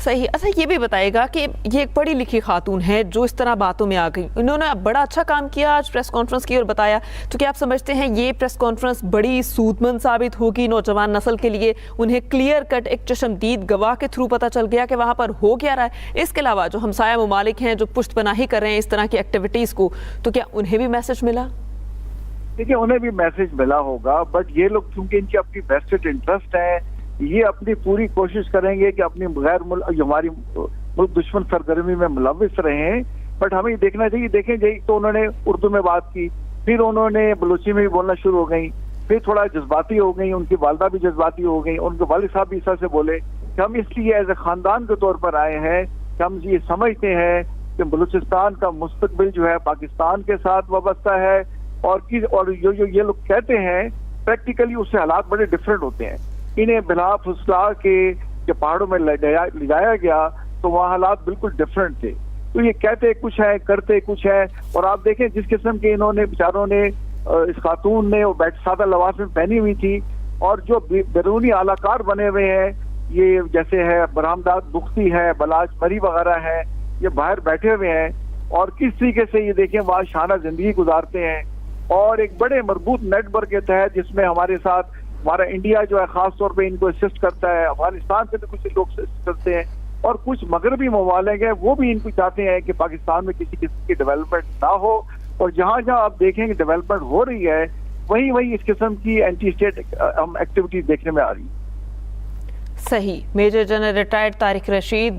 صحیح. اچھا یہ بھی بتائے گا کہ یہ ایک پڑھی لکھی خاتون ہے جو اس طرح باتوں میں آ گئی، انہوں نے بڑا اچھا کام کیا، آج پریس کانفرنس کی اور بتایا، تو کیا آپ سمجھتے ہیں یہ پریس کانفرنس بڑی سود مند ثابت ہوگی نوجوان نسل کے لیے؟ انہیں کلیئر کٹ ایک چشمدید گواہ کے تھرو پتہ چل گیا کہ وہاں پر ہو کیا رہا ہے. اس کے علاوہ جو ہمسایہ ممالک ہیں جو پشت پناہی کر رہے ہیں اس طرح کی ایکٹیویٹیز کو، تو کیا انہیں بھی میسج ملا؟ دیکھیں انہیں بھی میسج ملا ہوگا، بٹ یہ لوگ چونکہ ان کی اپنی ویسٹڈ انٹرسٹ ہے، یہ اپنی پوری کوشش کریں گے کہ اپنی ہماری ملک دشمن سرگرمی میں ملوث رہے ہیں. بٹ ہمیں یہ دیکھنا چاہیے. دیکھیں جی تو انہوں نے اردو میں بات کی، پھر انہوں نے بلوچی میں بھی بولنا شروع ہو گئیں، پھر تھوڑا جذباتی ہو گئیں، ان کی والدہ بھی جذباتی ہو گئیں، ان کے والد صاحب بھی اس طرح سے بولے کہ ہم اس لیے ایز اے خاندان کے طور پر آئے ہیں کہ ہم یہ سمجھتے ہیں کہ بلوچستان کا مستقبل جو ہے پاکستان کے ساتھ وابستہ ہے، اور جو یہ لوگ کہتے ہیں پریکٹیکلی اس سے حالات بڑے ڈفرینٹ ہوتے ہیں. انہیں بلا فسلا کے جب پہاڑوں میں لے جایا گیا تو وہاں حالات بالکل ڈفرینٹ تھے. تو یہ کہتے کچھ ہیں کرتے کچھ ہیں. اور آپ دیکھیں جس قسم کے انہوں نے بیچاروں نے اس خاتون نے وہ سادہ لباس میں پہنی ہوئی تھی، اور جو بیرونی اعلی کار بنے ہوئے ہیں یہ جیسے ہے برہمداد بختی ہے، بلاج مری وغیرہ ہے، یہ باہر بیٹھے ہوئے ہیں اور کس طریقے سے یہ دیکھیں وہاں شانہ زندگی گزارتے ہیں. اور ایک بڑے مربوط نیٹ ورک کے تحت جس میں ہمارے ساتھ ہمارا انڈیا جو ہے خاص طور پہ ان کو اسسٹ کرتا ہے، افغانستان سے بھی کچھ لوگ اسسٹ کرتے ہیں، اور کچھ مغربی ممالک ہیں وہ بھی ان کو چاہتے ہیں کہ پاکستان میں کسی قسم کی ڈیولپمنٹ نہ ہو. اور جہاں جہاں آپ دیکھیں کہ ڈیولپمنٹ ہو رہی ہے وہیں اس قسم کی اینٹی اسٹیٹ ایکٹیویٹیز دیکھنے میں آ رہی ہے. صحیح. Major general retired Tariq Rashid